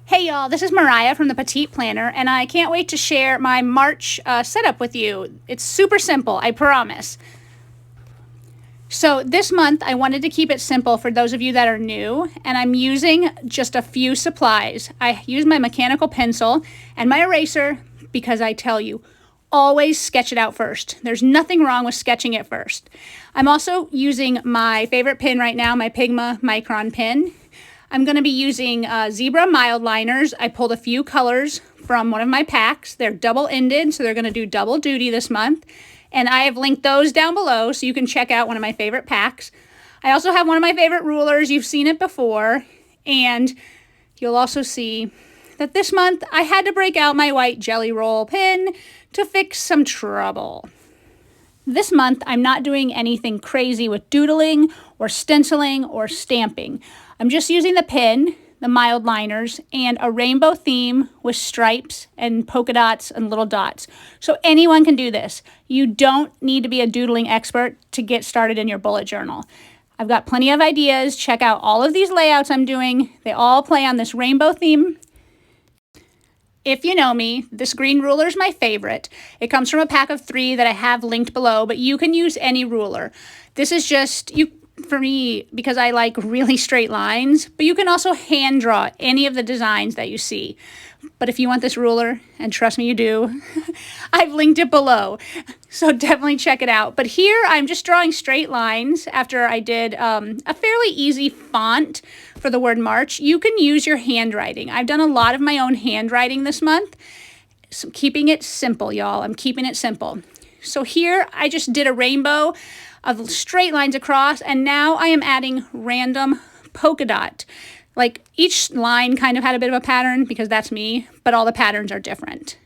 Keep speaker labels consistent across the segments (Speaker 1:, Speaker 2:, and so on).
Speaker 1: Hey y'all, this is Mariah from the Petite Planner, and I can't wait to share my March setup with you. It's super simple, I promise. So this month I wanted to keep it simple for those of you that are new, and I'm using just a few supplies. I use my mechanical pencil and my eraser because I tell you, always sketch it out first. There's nothing wrong with sketching it first. I'm also using my favorite pen right now, my Pigma Micron pen. I'm going to be using zebra mild liners. I pulled a few colors from one of my packs. They're double-ended, so they're going to do double duty this month. And I have linked those down below so you can check out one of my favorite packs. I also have one of my favorite rulers. You've seen it before. And you'll also see that this month I had to break out my white Jelly Roll pen to fix some trouble. This month, I'm not doing anything crazy with doodling or stenciling or stamping. I'm just using the pen, the mild liners, and a rainbow theme with stripes and polka dots and little dots. So anyone can do this. You don't need to be a doodling expert to get started in your bullet journal. I've got plenty of ideas. Check out all of these layouts I'm doing. They all play on this rainbow theme. If you know me, this green ruler is my favorite. It comes from a pack of 3 that I have linked below, but you can use any ruler. This is just for me because I like really straight lines, but you can also hand draw any of the designs that you see. But if you want this ruler, and trust me you do, I've linked it below. So definitely check it out. But here I'm just drawing straight lines after I did a fairly easy font for the word March. You can use your handwriting. I've done a lot of my own handwriting this month. So keeping it simple, y'all. I'm keeping it simple. So here I just did a rainbow of straight lines across, and now I am adding random polka dot. Like each line kind of had a bit of a pattern because that's me, but all the patterns are different.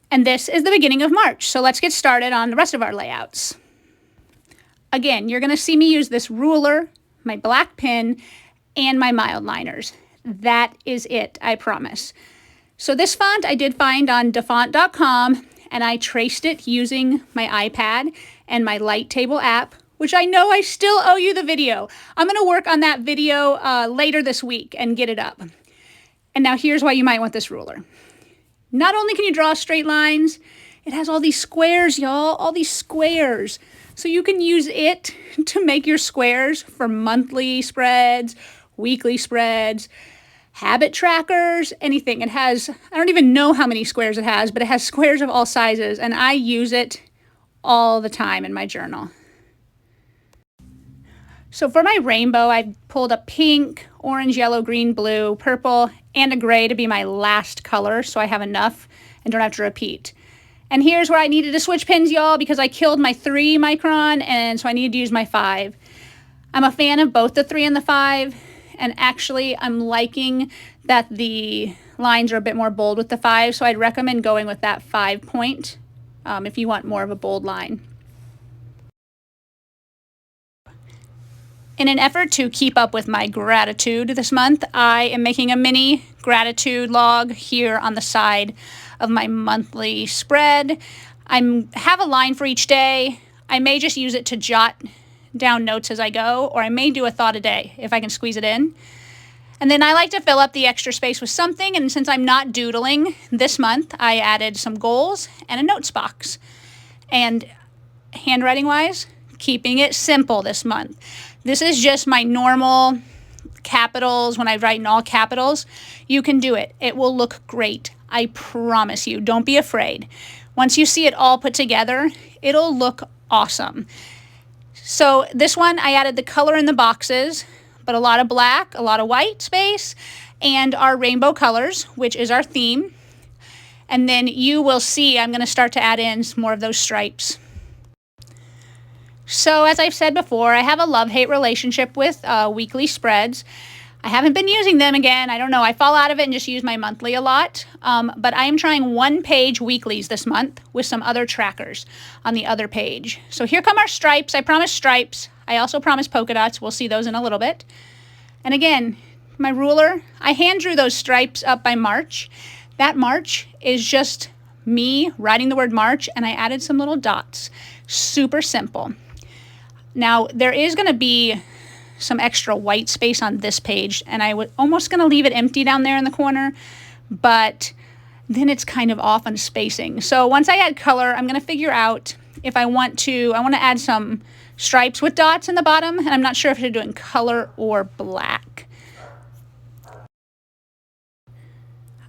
Speaker 1: And this is the beginning of March, so let's get started on the rest of our layouts. Again, you're going to see me use this ruler, my black pen, and my mild liners. That is it, I promise. So this font I did find on dafont.com, and I traced it using my iPad and my Light Table app, which I know I still owe you the video. I'm going to work on that video later this week and get it up. And now here's why you might want this ruler. Not only can you draw straight lines, it has all these squares, y'all, all these squares. So you can use it to make your squares for monthly spreads, weekly spreads, habit trackers, anything. It has, I don't even know how many squares it has, but it has squares of all sizes, and I use it all the time in my journal. So for my rainbow, I pulled a pink, orange, yellow, green, blue, purple, and a gray to be my last color, so I have enough and don't have to repeat. And here's where I needed to switch pens, y'all, because I killed my 3 micron, and so I needed to use my 5. I'm a fan of both the 3 and the 5, and actually I'm liking that the lines are a bit more bold with the 5, so I'd recommend going with that 5 point if you want more of a bold line. In an effort to keep up with my gratitude this month, I am making a mini gratitude log here on the side of my monthly spread. I have a line for each day. I may just use it to jot down notes as I go, or I may do a thought a day if I can squeeze it in. And then I like to fill up the extra space with something, and since I'm not doodling this month, I added some goals and a notes box. And handwriting-wise, keeping it simple this month. This is just my normal capitals when I write in all capitals. You can do it. It will look great. I promise you. Don't be afraid. Once you see it all put together, it'll look awesome. So this one, I added the color in the boxes, but a lot of black, a lot of white space, and our rainbow colors, which is our theme. And then you will see I'm going to start to add in some more of those stripes. So as I've said before, I have a love-hate relationship with weekly spreads. I haven't been using them again. I don't know. I fall out of it and just use my monthly a lot. But I am trying 1-page weeklies this month with some other trackers on the other page. So here come our stripes. I promised stripes. I also promised polka dots. We'll see those in a little bit. And again, my ruler, I hand drew those stripes up by March. That March is just me writing the word March, and I added some little dots. Super simple. Now, there is going to be some extra white space on this page, and I was almost going to leave it empty down there in the corner, but then it's kind of off on spacing. So once I add color, I'm going to figure out if I want to add some stripes with dots in the bottom, and I'm not sure if they're doing color or black.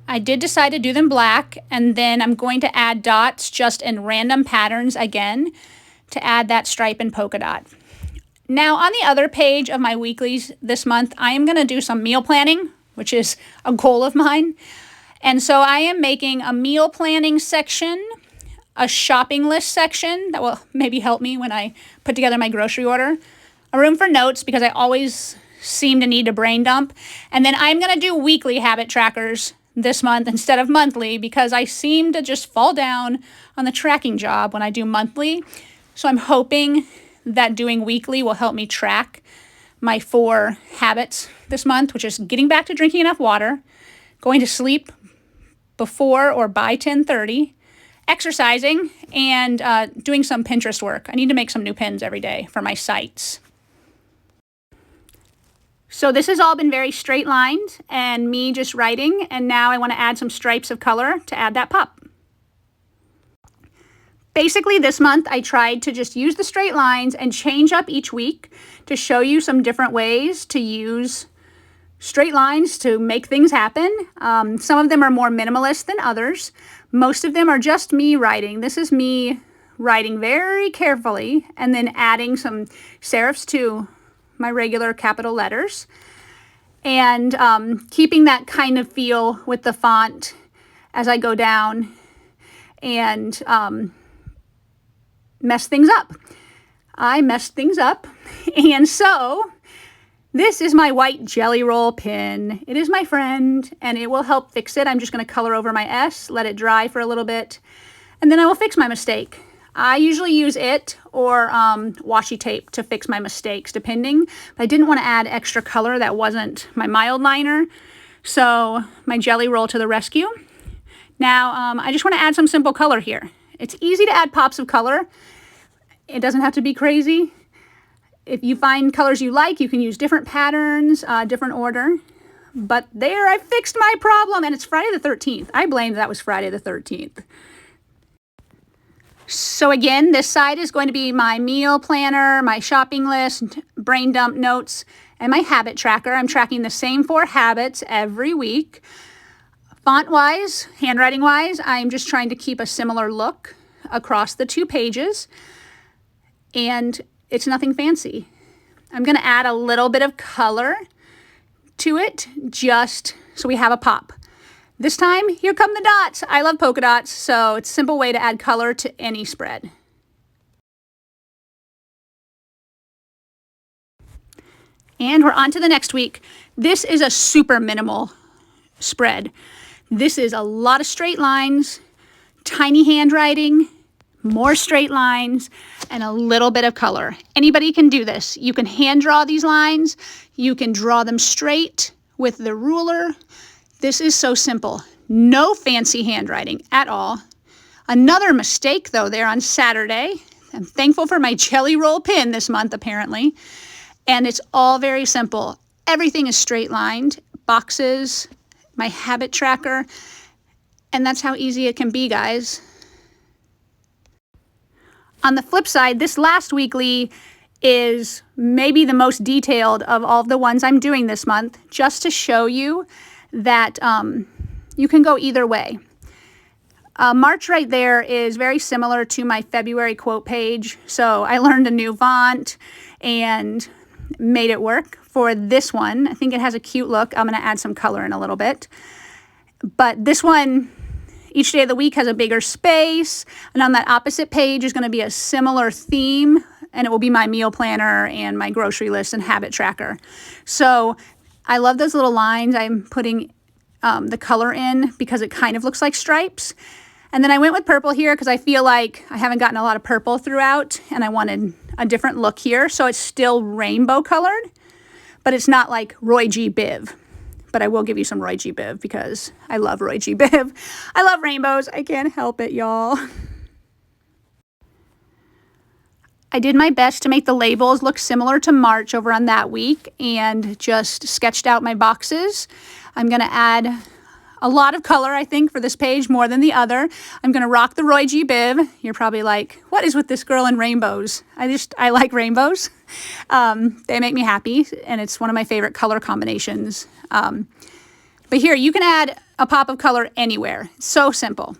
Speaker 1: I did decide to do them black, and then I'm going to add dots just in random patterns again to add that stripe and polka dot. Now on the other page of my weeklies this month, I am going to do some meal planning, which is a goal of mine. And so I am making a meal planning section, a shopping list section that will maybe help me when I put together my grocery order, a room for notes because I always seem to need a brain dump, and then I'm going to do weekly habit trackers this month instead of monthly because I seem to just fall down on the tracking job when I do monthly. So I'm hoping that doing weekly will help me track my 4 habits this month, which is getting back to drinking enough water, going to sleep before or by 10:30, exercising, and doing some Pinterest work. I need to make some new pins every day for my sites. So this has all been very straight lined and me just writing, and now I want to add some stripes of color to add that pop. Basically this month I tried to just use the straight lines and change up each week to show you some different ways to use straight lines to make things happen. Some of them are more minimalist than others. Most of them are just me writing. This is me writing very carefully and then adding some serifs to my regular capital letters and keeping that kind of feel with the font as I go down and mess things up. I messed things up, and so this is my white jelly roll pen. It is my friend, and it will help fix it. I'm just going to color over my S, let it dry for a little bit, and then I will fix my mistake. I usually use it or washi tape to fix my mistakes, depending. But I didn't want to add extra color that wasn't my mild liner, so my jelly roll to the rescue. Now, I just want to add some simple color here. It's easy to add pops of color. It doesn't have to be crazy. If you find colors you like, you can use different patterns, different order. But there, I fixed my problem, and it's Friday the 13th. I blame that was Friday the 13th. So again, this side is going to be my meal planner, my shopping list, brain dump notes, and my habit tracker. I'm tracking the same 4 habits every week. Font-wise, handwriting-wise, I'm just trying to keep a similar look across the 2 pages. And it's nothing fancy. I'm going to add a little bit of color to it just so we have a pop. This time, here come the dots. I love polka dots, so it's a simple way to add color to any spread. And we're on to the next week. This is a super minimal spread. This is a lot of straight lines, tiny handwriting, more straight lines, and a little bit of color. Anybody can do this. You can hand draw these lines. You can draw them straight with the ruler. This is so simple. No fancy handwriting at all. Another mistake, though, there on Saturday. I'm thankful for my jelly roll pen this month, apparently. And it's all very simple. Everything is straight lined. Boxes, my habit tracker, and that's how easy it can be, guys. On the flip side, this last weekly is maybe the most detailed of all of the ones I'm doing this month, just to show you that you can go either way. March right there is very similar to my February quote page. So I learned a new font and made it work for this one. I think it has a cute look. I'm going to add some color in a little bit. But this one, each day of the week has a bigger space. And on that opposite page is going to be a similar theme. And it will be my meal planner and my grocery list and habit tracker. So I love those little lines. I'm putting the color in because it kind of looks like stripes. And then I went with purple here because I feel like I haven't gotten a lot of purple throughout and I wanted a different look here. So it's still rainbow colored, but it's not like Roy G. Biv. But I will give you some Roy G. Biv because I love Roy G. Biv. I love rainbows. I can't help it, y'all. I did my best to make the labels look similar to March over on that week and just sketched out my boxes. I'm going to add a lot of color, I think, for this page, more than the other. I'm going to rock the Roy G. Biv. You're probably like, what is with this girl in rainbows? I like rainbows. They make me happy, and it's one of my favorite color combinations. But here, you can add a pop of color anywhere. It's so simple.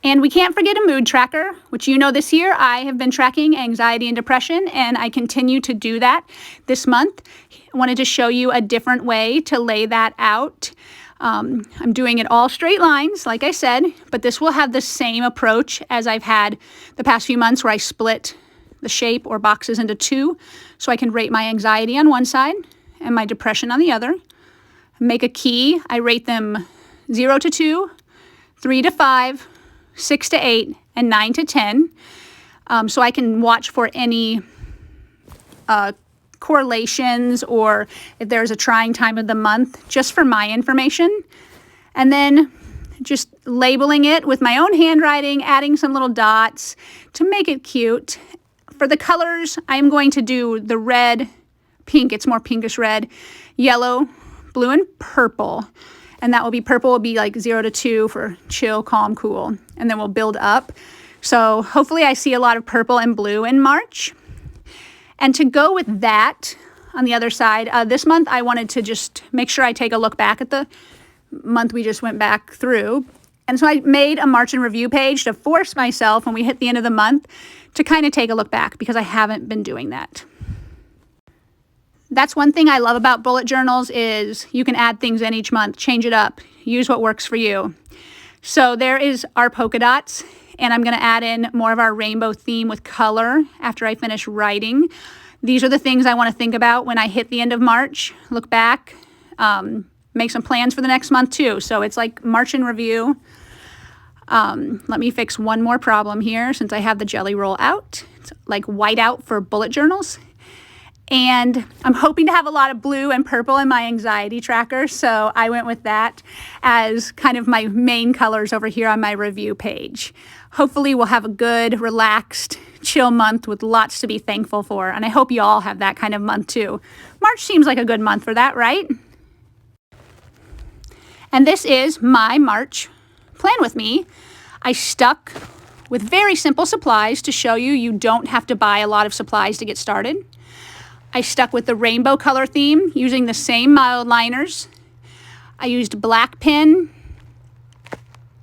Speaker 1: And we can't forget a mood tracker, which this year I have been tracking anxiety and depression, and I continue to do that this month. I wanted to show you a different way to lay that out. I'm doing it all straight lines, like I said, but this will have the same approach as I've had the past few months where I split the shape or boxes into two, so I can rate my anxiety on one side and my depression on the other. Make a key. I rate them 0 to 2, 3 to 5, 6 to 8, and 9 to 10, so I can watch for any correlations or if there's a trying time of the month, just for my information. And then just labeling it with my own handwriting, adding some little dots to make it cute. For the colors, I'm going to do the red, pink, it's more pinkish red, yellow, blue, and purple. And that will be purple will be like 0 to 2 for chill, calm, cool. And then we'll build up. So hopefully I see a lot of purple and blue in March. And to go with that, on the other side, this month I wanted to just make sure I take a look back at the month we just went back through. And so I made a March in review page to force myself when we hit the end of the month to kind of take a look back, because I haven't been doing that. That's one thing I love about bullet journals is you can add things in each month, change it up, use what works for you. So there is our polka dots, and I'm going to add in more of our rainbow theme with color after I finish writing. These are the things I want to think about when I hit the end of March, look back, make some plans for the next month too. So it's like March in review. Let me fix one more problem here since I have the jelly roll out. It's like white out for bullet journals. And I'm hoping to have a lot of blue and purple in my anxiety tracker, so I went with that as kind of my main colors over here on my review page. Hopefully we'll have a good, relaxed, chill month with lots to be thankful for, and I hope you all have that kind of month too. March seems like a good month for that, right? And this is my March plan with me. I stuck with very simple supplies to show you don't have to buy a lot of supplies to get started. I stuck with the rainbow color theme using the same mild liners. I used black pen,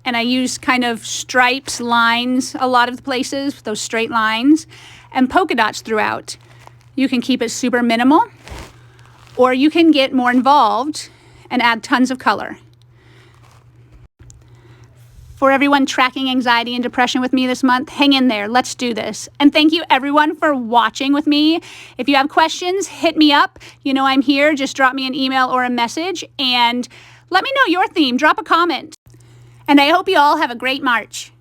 Speaker 1: and I used kind of stripes, lines, a lot of the places, those straight lines, and polka dots throughout. You can keep it super minimal, or you can get more involved and add tons of color. For everyone tracking anxiety and depression with me this month, hang in there. Let's do this. And thank you everyone for watching with me. If you have questions, hit me up. I'm here. Just drop me an email or a message and let me know your theme. Drop a comment. And I hope you all have a great March.